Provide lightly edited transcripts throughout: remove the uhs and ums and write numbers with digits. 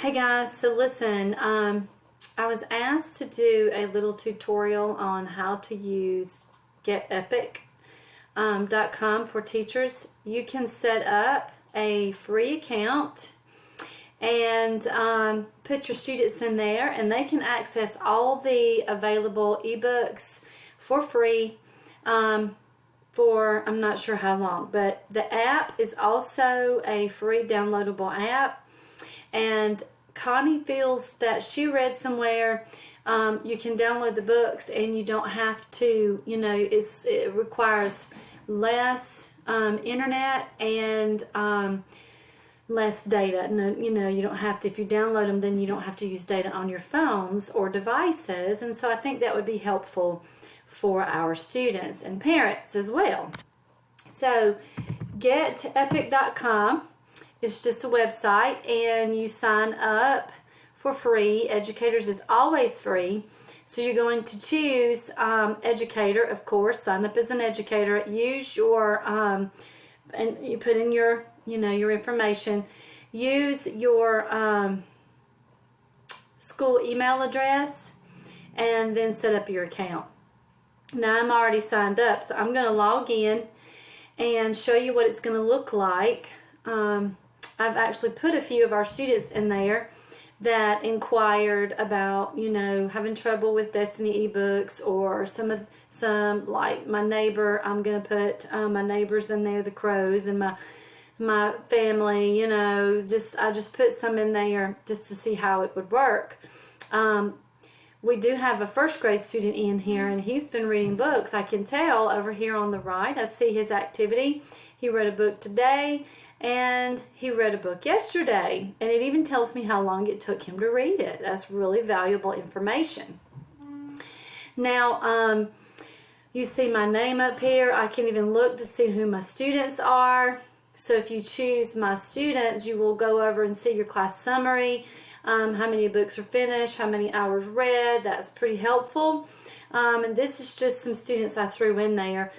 Hey guys, so listen, I was asked to do a little tutorial on how to use getepic.com for teachers. You can set up a free account and put your students in there, and they can access all the available ebooks for free for I'm not sure how long, but the app is also a free downloadable app. And Connie feels that she read somewhere you can download the books and you don't have to, it requires less internet and less data. No, you don't have to, if you download them, then you don't have to use data on your phones or devices. And so I think that would be helpful for our students and parents as well. So getepic.com. It's just a website, and you sign up for free. Educators is always free. So you're going to choose educator, of course. Sign up as an educator. Use your, and you put in your, your information. Use your school email address, and then set up your account. Now I'm already signed up, so I'm going to log in and show you what it's going to look like. I've actually put a few of our students in there that inquired about, having trouble with Destiny ebooks, or some like my neighbor. I'm going to put my neighbors in there, the Crows, and my family, I just put some in there just to see how it would work. We do have a first grade student in here, and he's been reading books. I can tell over here on the right. I see his activity. He read a book today, and he read a book yesterday, and it even tells me how long it took him to read it. That's really valuable information. Now, you see my name up here. I can even look to see who my students are. So if you choose my students, you will go over and see your class summary, how many books are finished, how many hours read. That's pretty helpful. And this is just some students I threw in there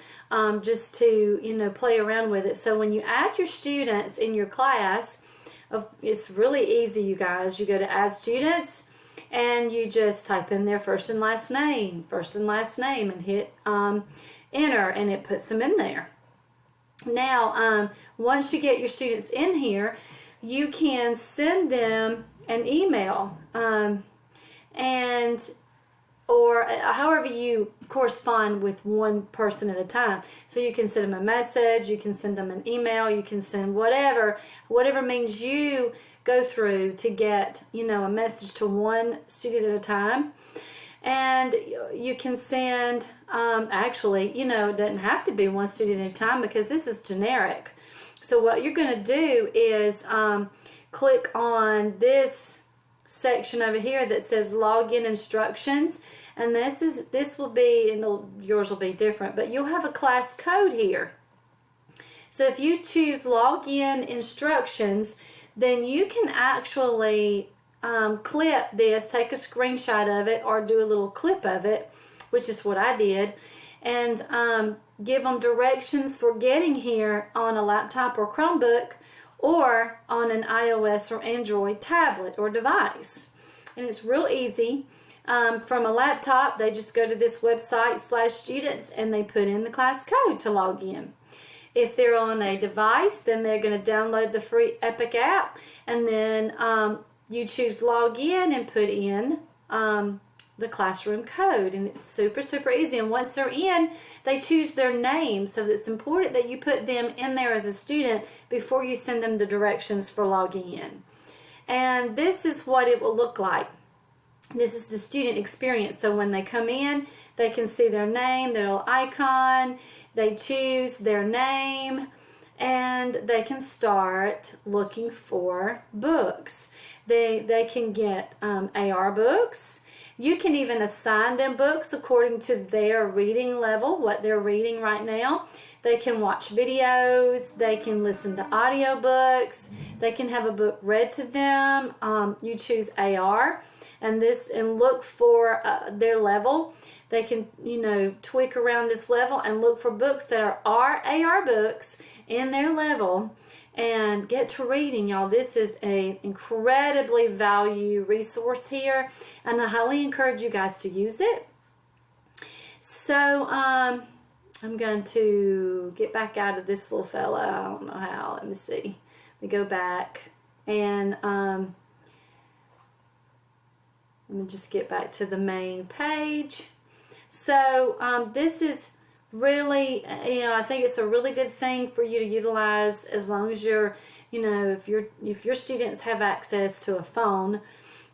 just to, play around with it. So when you add your students in your class, it's really easy, you guys. You go to add students, and you just type in their first and last name, and hit enter, and it puts them in there. Now, once you get your students in here, you can send them an email, or however you correspond with one person at a time. So you can send them a message, you can send them an email, you can send whatever means you go through to get, a message to one student at a time. And you can send, actually, it doesn't have to be one student at a time, because this is generic. So what you're going to do is click on this section over here that says login instructions, and this will be, and yours will be different, but you'll have a class code here. So if you choose login instructions, then you can actually clip this, take a screenshot of it, or do a little clip of it, which is what I did, and give them directions for getting here on a laptop or Chromebook, or on an iOS or Android tablet or device. And it's real easy. From a laptop, they just go to this website /students, and they put in the class code to log in. If they're on a device, then they're going to download the free Epic app, and then you choose log in and put in the classroom code, and it's super easy. And once they're in, they choose their name. So it's important that you put them in there as a student before you send them the directions for logging in. And this is what it will look like. This is the student experience. So when they come in, they can see their name, their little icon, they choose their name, and they can start looking for books. They can get AR books. You can even assign them books according to their reading level, what they're reading right now. They can watch videos, they can listen to audiobooks, they can have a book read to them. You choose AR, and look for their level. They can, tweak around this level and look for books that are AR books in their level, and get to reading, y'all. This is an incredibly valuable resource here, and I highly encourage you guys to use it. So I'm going to get back out of this little fella. I don't know how. Let me see. Let me go back, and let me just get back to the main page. So this is really, I think it's a really good thing for you to utilize, as long as you're, if your students have access to a phone,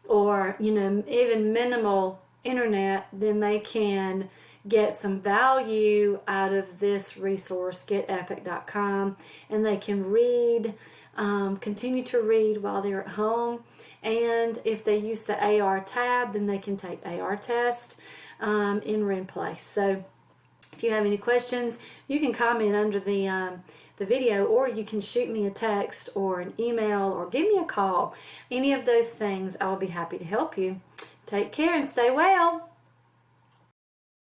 or even minimal internet, then they can get some value out of this resource, getepic.com, and they can read, continue to read while they're at home. And if they use the AR tab, then they can take AR test in Ren Place. So if you have any questions, you can comment under the video, or you can shoot me a text or an email or give me a call. Any of those things, I will be happy to help you. Take care and stay well.